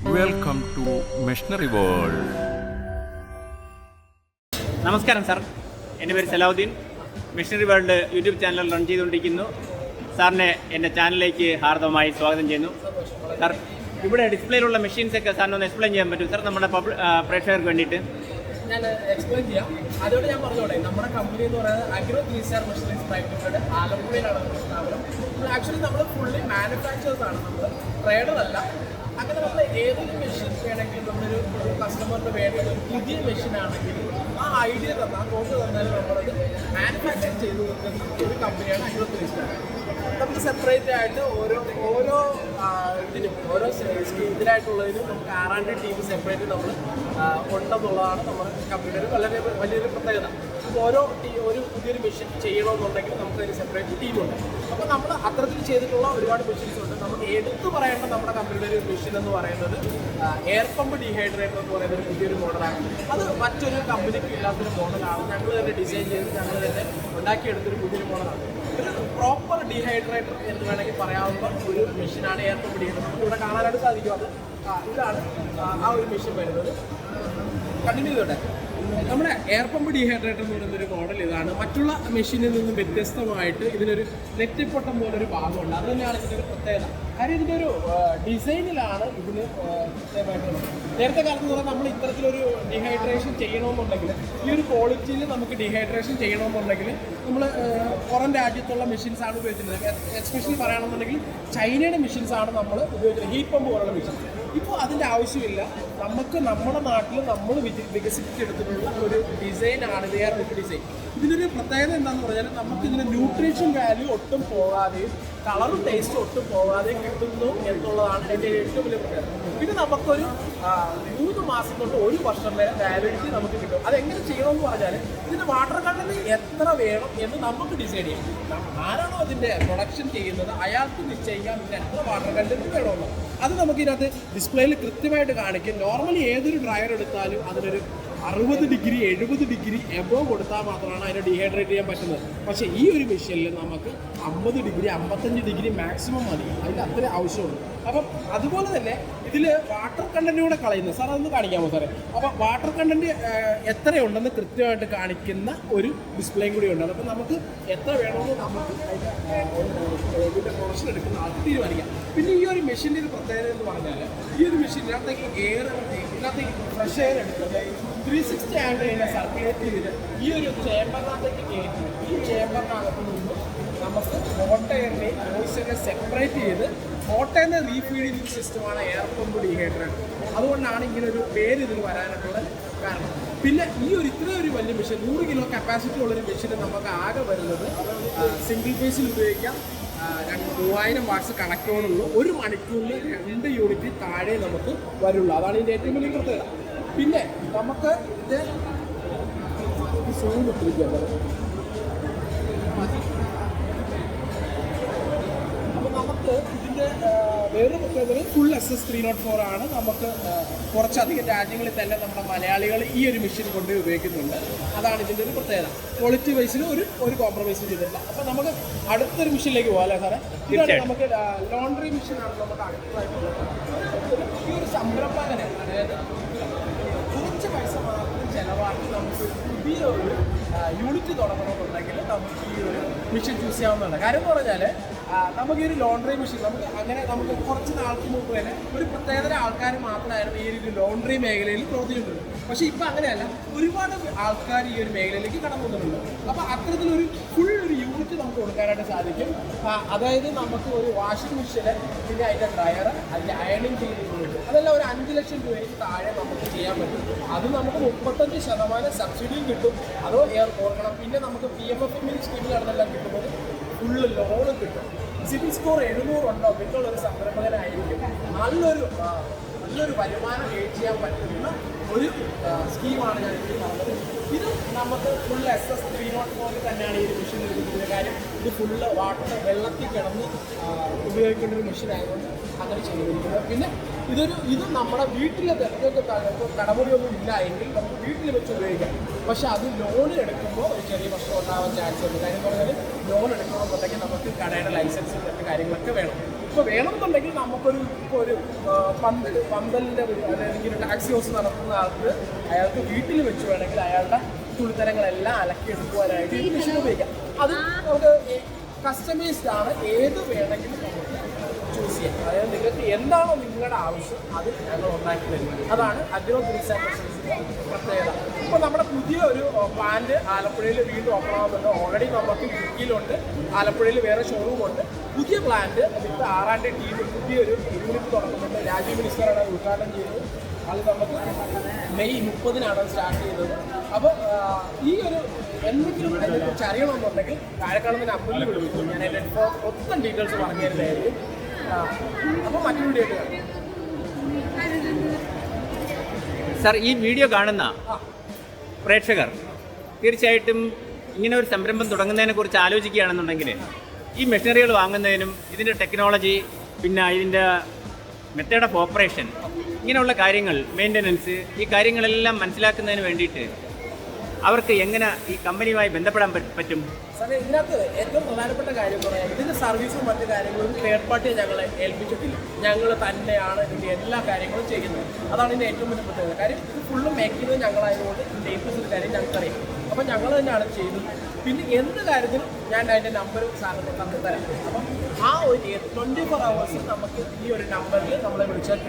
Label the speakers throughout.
Speaker 1: Welcome to machinery world.
Speaker 2: നമസ്കാരം sir, എൻ്റെ പേര് Salahuddin. Machinery world YouTube channel run ചെയ്തുകൊണ്ടിരിക്കുന്നു. സാറിനെ എൻ്റെ ചാനലിലേക്ക് ഹാർദവമായി സ്വാഗതം ചെയ്യുന്നു. സാർ, ഇവിടെ ഡിസ്പ്ലേയിലുള്ള മെഷീൻസൊക്കെ സാറിന് ഒന്ന് എക്സ്പ്ലെയിൻ ചെയ്യാൻ പറ്റും സാർ, നമ്മുടെ പ്രേക്ഷകർക്ക് വേണ്ടിയിട്ട്?
Speaker 3: ഞാൻ എക്സ്പ്ലെയിൻ ചെയ്യാം. അതോടെ ഞാൻ പറഞ്ഞോളെ, നമ്മുടെ കമ്പനി എന്ന് പറയുന്നത് agro 3 star machineries private limited, ആലപ്പുഴയിലാണ് നമ്മുടെ സ്ഥാപനം. ആക്ച്വലി നമ്മൾ ഫുള്ളി മാനുഫാക്ചേഴ്സ് ആണ്, നമ്മൾ ട്രേഡർ അല്ല. അങ്ങനെ നമ്മൾ ഏതൊരു മെഷീൻ വേണമെങ്കിലും നമ്മളൊരു കസ്റ്റമറിന് വേണ്ട ഒരു പുതിയ മെഷീൻ ആണെങ്കിൽ ആ ഐഡിയ തന്നാൽ കൊണ്ട് തന്നാലും നമ്മളത് മാനുഫാക്ചർ ചെയ്ത് കൊടുക്കുന്ന ഒരു കമ്പനിയാണ് അഗ്രോ 3 സ്റ്റാർ. നമുക്ക് സെപ്പറേറ്റ് ആയിട്ട് ഓരോ ഇതിനും ഓരോ ഇതിനായിട്ടുള്ളതിനും നമുക്ക് R&D ടീം സെപ്പറേറ്റ് നമ്മൾ ഉണ്ടെന്നുള്ളതാണ് നമ്മുടെ കമ്പനിയുടെ വളരെ വലിയൊരു പ്രത്യേകത. അപ്പോൾ ഒരു പുതിയൊരു മെഷീൻ ചെയ്യണമെന്നുണ്ടെങ്കിൽ നമുക്കതിന് സെപ്പറേറ്റ് ടീമുണ്ട്. അപ്പോൾ നമ്മൾ അത്തരത്തിൽ ചെയ്തിട്ടുള്ള ഒരുപാട് മെഷീൻസ് ഉണ്ട്. നമുക്ക് എടുത്തു പറയേണ്ട നമ്മുടെ കമ്പനിയുടെ ഒരു മെഷീൻ എന്ന് പറയുന്നത് എയർ പമ്പ് ഡീഹൈഡ്രേറ്റർ എന്ന് പറയുന്ന ഒരു പുതിയൊരു മോഡലാണ്. അത് മറ്റൊരു കമ്പനിക്ക് ഇല്ലാത്തൊരു മോഡലാണ്. ഞങ്ങൾ തന്നെ ഡിസൈൻ ചെയ്ത് ഞങ്ങൾ തന്നെ ഉണ്ടാക്കിയെടുത്തൊരു പുതിയൊരു മോഡലാണ്. ഒരു പ്രോപ്പർ ഡീഹൈഡ്രേറ്റർ എന്ന് വേണമെങ്കിൽ പറയാവുന്ന ഒരു മെഷീനാണ് എയർ പമ്പ് ഡീഹൈഡ്രേറ്റർ. നമുക്ക് ഇവിടെ കാണാനായിട്ട് സാധിക്കും. അത് ഇതാണ് ആ ഒരു മെഷീൻ വരുന്നത്. കണ്ടിന്യൂ ചെയ്തോട്ടെ. നമ്മുടെ എയർ പമ്പ് ഡീഹൈഡ്രേറ്റർ എന്ന് പറയുന്നൊരു മോഡൽ ഇതാണ്. മറ്റുള്ള മെഷീനിൽ നിന്നും വ്യത്യസ്തമായിട്ട് ഇതിനൊരു നെറ്റിപ്പൊട്ടം പോലൊരു ഭാഗമുണ്ട്. അത് തന്നെയാണ് ഇതിൻ്റെ ഒരു പ്രത്യേകത. കാര്യം ഇതിൻ്റെ ഒരു ഡിസൈനിലാണ് ഇതിന് പ്രത്യേകമായിട്ടുള്ളത്. നേരത്തെ കാലത്ത് എന്ന് പറഞ്ഞാൽ നമ്മൾ ഇത്തരത്തിലൊരു ഡീഹൈഡ്രേഷൻ ചെയ്യണമെന്നുണ്ടെങ്കിൽ, ഈ ഒരു ക്വാളിറ്റിയിൽ നമുക്ക് ഡീഹൈഡ്രേഷൻ ചെയ്യണമെന്നുണ്ടെങ്കിൽ നമ്മൾ പുറം രാജ്യത്തുള്ള മെഷീൻസാണ് ഉപയോഗിച്ചിരുന്നത്. എസ്പെഷ്യലി പറയുകയാണെന്നുണ്ടെങ്കിൽ ചൈനയുടെ മെഷീൻസാണ് നമ്മൾ ഉപയോഗിക്കുന്നത്, ഹീറ്റ് പമ്പ് പോലുള്ള മെഷീൻ. ഇപ്പോൾ അതിൻ്റെ ആവശ്യമില്ല. നമുക്ക് നമ്മുടെ നാട്ടിൽ നമ്മൾ വികസിപ്പിച്ചെടുത്തിട്ടുള്ള ഒരു ഡിസൈനാണ് ഇത്, എയർ പമ്പ് ഡിസൈൻ. ഇതിനൊരു പ്രത്യേകത എന്താണെന്ന് പറഞ്ഞാൽ നമുക്കിതിന് ന്യൂട്രീഷൻ വാല്യൂ ഒട്ടും പോകാതെയും കളറും ടേസ്റ്റ് ഒട്ടും പോകാതെയും കിട്ടുന്നു എന്നുള്ളതാണ് എൻ്റെ ഏറ്റവും വലിയ പ്രത്യേകത. പിന്നെ നമുക്കൊരു 3 മാസം തൊട്ട് 1 വർഷം വരെ വാലിഡിറ്റി നമുക്ക് കിട്ടും. അതെങ്ങനെ ചെയ്യണമെന്ന് പറഞ്ഞാൽ ഇതിൻ്റെ വാട്ടർ കണ്ടന്റ് എത്ര വേണം എന്ന് നമുക്ക് ഡിസൈഡ് ചെയ്യാം. ആരാണോ അതിൻ്റെ പ്രൊഡക്ഷൻ ചെയ്യുന്നത് അയാൾക്ക് നിശ്ചയിക്കാം ഇതിന് എത്ര വാട്ടർ കണ്ടന്റ് വേണമെന്ന്. അത് നമുക്കിതിനകത്ത് ഡിസ്പ്ലേയിൽ കൃത്യമായിട്ട് കാണിക്കും. നോർമലി ഏതൊരു ഡ്രയർ എടുത്താലും അതിനൊരു 60 ഡിഗ്രി 70 ഡിഗ്രി എബോവ് കൊടുത്താൽ മാത്രമാണ് അതിനെ ഡീഹൈഡ്രേറ്റ് ചെയ്യാൻ പറ്റുന്നത്. പക്ഷേ ഈ ഒരു മെഷീനിൽ നമുക്ക് 50 ഡിഗ്രി 55 ഡിഗ്രി മാക്സിമം മതി, അതിന് അത്ര ആവശ്യമുള്ളൂ. അപ്പം അതുപോലെ തന്നെ ഇതിൽ വാട്ടർ കണ്ടന്റ് കൂടെ കളയുന്നത്. സാർ അതൊന്ന് കാണിക്കാമോ സാറേ? അപ്പോൾ വാട്ടർ കണ്ടന്റ് എത്രയുണ്ടെന്ന് കൃത്യമായിട്ട് കാണിക്കുന്ന ഒരു ഡിസ്പ്ലേയും കൂടി ഉണ്ട്. അപ്പോൾ നമുക്ക് എത്ര വേണമെന്ന് നമുക്ക് ഇതിൻ്റെ പ്രൊഡക്ഷൻ എടുക്കുന്ന അത് തീരുമാനിക്കാം. പിന്നെ ഈ ഒരു മെഷീൻ്റെ ഒരു പ്രത്യേകത എന്ന് പറഞ്ഞാൽ, ഈ ഒരു മെഷീനകത്തേക്ക് ഇതിനകത്തേക്ക് ഫ്രഷ് എയർ എടുക്കുന്നത് 360 ആംഗിളിനെ സർക്കുലേറ്റ് ചെയ്ത് ഈ ഒരു ചേമ്പറിനകത്തേക്ക് കയറ്റി ഈ ചേമ്പറിനകത്ത് നിന്ന് നമുക്ക് ഹോട്ട് എയറിനെ വോയിസിനെ സെപ്പറേറ്റ് ചെയ്ത് ഹോട്ട് എയറിനെ റീഫീഡിങ് സിസ്റ്റമാണ് എയർ പമ്പ് ഡീഹൈഡ്രേറ്റർ. അതുകൊണ്ടാണ് ഇങ്ങനെ ഒരു പേര് ഇതിന് വരാനായിട്ടുള്ള കാരണം. പിന്നെ ഈ ഇത്രയും ഒരു വലിയ മെഷീൻ, 100 കിലോ കപ്പാസിറ്റി ഉള്ളൊരു മെഷീൻ നമുക്ക് ആകെ വരുന്നത് സിംഗിൾ ഫേസിൽ ഉപയോഗിക്കാം. 3000 വാട്ട്സ് കണക്റ്റോടുള്ളൂ. 1 മണിക്കൂറിൽ 2 യൂണിറ്റ് താഴെ നമുക്ക് വരുള്ളൂ. അതാണ് ഇതിൻ്റെ ഏറ്റവും വലിയ പ്രത്യേകത. പിന്നെ നമുക്ക് ഇത് സൂം ഇട്ടിരിക്കുന്നത്. അപ്പോൾ നമുക്ക് ഇതിൻ്റെ വേറൊരു പ്രത്യേകത ഫുൾ SS 304 ആണ്. നമുക്ക് കുറച്ചധികം രാജ്യങ്ങളിൽ തന്നെ നമ്മുടെ മലയാളികൾ ഈ ഒരു മെഷീൻ കൊണ്ട് ഉപയോഗിക്കുന്നുണ്ട്. അതാണ് ഇതിൻ്റെ ഒരു പ്രത്യേകത. ക്വാളിറ്റി വൈസിൽ ഒരു കോംപ്രമൈസ് ചെയ്തിട്ടില്ല. അപ്പോൾ നമുക്ക് അടുത്തൊരു മെഷീനിലേക്ക് പോകാം അല്ലേ സാറേ? ഇതാണ് നമുക്ക് ലോണ്ടറി മെഷീനാണ് നമുക്ക് അടുത്തതായിട്ടുള്ളത്. ഈ ഒരു സംരംഭകനെ, അതായത് കുറച്ച് പൈസ മാത്രം ചിലവാക്കി നമുക്ക് പുതിയ ഒരു യൂണിറ്റ് തുടങ്ങണമെന്നുണ്ടെങ്കിൽ നമുക്ക് ഈ ഒരു മെഷീൻ ചൂസ് ചെയ്യാവുന്നതാണ്. കാര്യം എന്ന് പറഞ്ഞാൽ നമുക്ക് ഈ ഒരു ലോണ്ടറി മെഷീൻ നമുക്ക് കുറച്ച് നാൾക്ക് മുമ്പ് വരെ ഒരു പ്രത്യേകതര ആൾക്കാർ മാത്രമായിരുന്നു ഈ ഒരു ലോണ്ടറി മേഖലയിൽ പ്രവർത്തിച്ചിട്ടുണ്ട്. പക്ഷേ ഇപ്പം അങ്ങനെയല്ല, ഒരുപാട് ആൾക്കാർ ഈ ഒരു മേഖലയിലേക്ക് കടന്നു വന്നിട്ടുണ്ട്. അപ്പോൾ അത്തരത്തിലൊരു ഫുൾ ഒരു യൂണിറ്റ് നമുക്ക് കൊടുക്കാനായിട്ട് സാധിക്കും. അതായത് നമുക്ക് ഒരു വാഷിംഗ് മെഷീന്, പിന്നെ അതിൻ്റെ ഡ്രയർ, അതിൻ്റെ അയണിങ് ചെയ്യുന്നത്, അതെല്ലാം ഒരു 5 ലക്ഷം രൂപയ്ക്ക് താഴെ നമുക്ക് ചെയ്യാൻ പറ്റും. അത് നമുക്ക് 35% സബ്സിഡിയും കിട്ടും. അതോ ഓർക്കണം. പിന്നെ നമുക്ക് PMFME സ്കീമിലാണെന്നെല്ലാം കിട്ടുന്നത് ഫുള്ള് ലോണും കിട്ടും. സിബിൽ സ്കോർ 700 ഉണ്ടോ പിന്നുള്ളൊരു സംരംഭകനായിരിക്കും നല്ലൊരു വരുമാനം ഏൺ ചെയ്യാൻ പറ്റുന്ന ഒരു സ്കീമാണ് ഞാൻ ഇതിൽ പറഞ്ഞത്. ഇത് നമുക്ക് ഫുൾ SS 304 തന്നെയാണ് ഈ ഒരു മെഷീൻ എടുക്കുന്നത്. കാര്യം ഇത് ഫുള്ള് വെള്ളത്തിൽ കിടന്ന് ഉപയോഗിക്കേണ്ട ഒരു മെഷീൻ ആയതുകൊണ്ട് അങ്ങനെ ചെയ്തിരിക്കുന്നത്. പിന്നെ ഇത് നമ്മുടെ വീട്ടിലെ കടമുടിയൊന്നും ഇല്ല എങ്കിൽ നമുക്ക് വീട്ടിൽ വെച്ച് ഉപയോഗിക്കാം. പക്ഷെ അത് ലോൺ എടുക്കുമ്പോൾ ഒരു ചെറിയ പ്രശ്നം ഉണ്ടാവാൻ ചാൻസ് ഉണ്ട്. കാര്യം പറഞ്ഞാൽ ലോൺ എടുക്കണമെന്നുണ്ടെങ്കിൽ നമുക്ക് കടയുടെ ലൈസൻസ് മറ്റു കാര്യങ്ങളൊക്കെ വേണം. ഇപ്പോൾ വേണമെന്നുണ്ടെങ്കിൽ നമുക്കൊരു ഇപ്പോൾ ഒരു പന്തലിൻ്റെ അല്ലെങ്കിൽ ഒരു ടാക്സി ഹൗസ് നടത്തുന്ന ആൾക്ക് അയാൾക്ക് വീട്ടിൽ വെച്ച് വേണമെങ്കിൽ അയാളുടെ തുണിത്തരങ്ങളെല്ലാം അലക്കിയെടുക്കുവാനായിട്ട് ഈ മെഷീൻ ഉപയോഗിക്കാം. അത് നമുക്ക് കസ്റ്റമൈസ്ഡ് ആണ്, ഏത് വേണമെങ്കിലും നമുക്ക് ചൂസ് ചെയ്യാം. അതായത് നിങ്ങൾക്ക് എന്താണോ നിങ്ങളുടെ ആവശ്യം അത് ഞങ്ങൾ ഉണ്ടാക്കി തരും. അതാണ് അഗ്രോ ഗ്രീസാൻ മെഷീൻസിൻ്റെ പ്രത്യേകത. ഇപ്പോൾ നമ്മുടെ പുതിയ ഒരു പ്ലാന്റ് ആലപ്പുഴയിൽ വീണ്ടും ഓപ്പൺ ആകുന്നുണ്ട്. ഓൾറെഡി നമുക്ക് ഇടുക്കിയിലുണ്ട്, ആലപ്പുഴയിൽ വേറെ ഷോറൂമുണ്ട്. പുതിയ പ്ലാന്റ് ഇപ്പോൾ 6-ാം തീയതി ടീം പുതിയൊരു യൂണിറ്റ് തുടങ്ങുന്നുണ്ട്. രാജീവ് മിനിസ്റ്ററാണ് അത് ഉദ്ഘാടനം ചെയ്തത്. അത് നമുക്ക് മെയ് 30-നാണ് സ്റ്റാർട്ട് ചെയ്തത്. അപ്പോൾ ഈ ഒരു എന്തെങ്കിലും അതിനെക്കുറിച്ച് അറിയണമെന്നുണ്ടെങ്കിൽ താഴെക്കാളുന്ന നമ്പറിൽ വിളിച്ചു ഞാൻ എൻ്റെ മൊത്തം ഡീറ്റെയിൽസ് പറഞ്ഞു തരുന്നതായിരിക്കും. അപ്പോൾ മറ്റൊരു വീഡിയോ ആയിട്ട്
Speaker 2: സാർ, ഈ വീഡിയോ കാണുന്ന പ്രേക്ഷകർ തീർച്ചയായിട്ടും ഇങ്ങനെ ഒരു സംരംഭം തുടങ്ങുന്നതിനെ കുറിച്ച് ആലോചിക്കുകയാണെന്നുണ്ടെങ്കിൽ ഈ മെഷീനറികൾ വാങ്ങുന്നതിനും ഇതിൻ്റെ ടെക്നോളജി, പിന്നെ ഇതിൻ്റെ മെത്തേഡ് ഓഫ് ഓപ്പറേഷൻ, ഇങ്ങനെയുള്ള കാര്യങ്ങൾ, മെയിൻ്റനൻസ്, ഈ കാര്യങ്ങളെല്ലാം മനസ്സിലാക്കുന്നതിന് വേണ്ടിയിട്ട് അവർക്ക് എങ്ങനെ ഈ കമ്പനിയുമായി ബന്ധപ്പെടാൻ പറ്റും?
Speaker 3: സാറേ, ഇതിനകത്ത് ഏറ്റവും പ്രധാനപ്പെട്ട കാര്യം പറയാം, ഇതിൻ്റെ സർവീസും മറ്റു കാര്യങ്ങളും തേർഡ് പാർട്ടിയെ ഞങ്ങളെ ഏൽപ്പിച്ചിട്ടില്ല. ഞങ്ങൾ തന്നെയാണ് ഇതിൻ്റെ എല്ലാ കാര്യങ്ങളും ചെയ്യുന്നത്. അതാണ് ഇതിൻ്റെ ഏറ്റവും വലിയ പ്രത്യേകത. കാര്യം ഇത് ഫുള്ള് മേക്ക് ചെയ്യുന്നത് ഞങ്ങളായതുകൊണ്ട് ഇതിൻ്റെ ഏൽപ്പിച്ചൊരു കാര്യം ഞങ്ങൾക്കറിയാം. അപ്പം ഞങ്ങൾ തന്നെയാണ് ചെയ്യുന്നത്. പിന്നെ എന്ത് കാര്യത്തിലും ഞാൻ അതിൻ്റെ നമ്പർ സാറിന് തന്നു തരാം. അപ്പം ആ ഒരു 24 hours നമുക്ക് ഈ ഒരു നമ്പറിൽ നമ്മളെ വിളിച്ചാൽ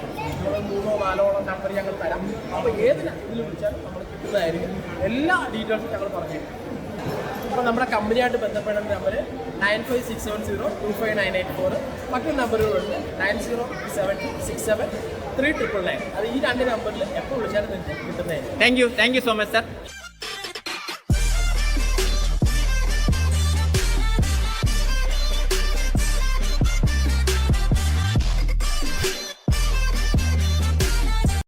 Speaker 3: നമ്മൾ 3-4 നമ്പർ ഞങ്ങൾ തരാം. അപ്പോൾ ഏത് ഇതിൽ വിളിച്ചാലും നമ്മൾ കിട്ടുന്നതായിരിക്കും. എല്ലാ ഡീറ്റെയിൽസും ഞങ്ങൾ പറഞ്ഞു. ഇപ്പോൾ നമ്മുടെ കമ്പനിയായിട്ട് ബന്ധപ്പെടുന്ന നമ്പർ 9567025984. മറ്റൊരു നമ്പറുകളുണ്ട് 90726739. അത് ഈ 2 നമ്പറിൽ എപ്പോൾ വിളിച്ചാലും നിങ്ങൾക്ക് കിട്ടുന്നതായിരിക്കും.
Speaker 2: Thank you so much sir.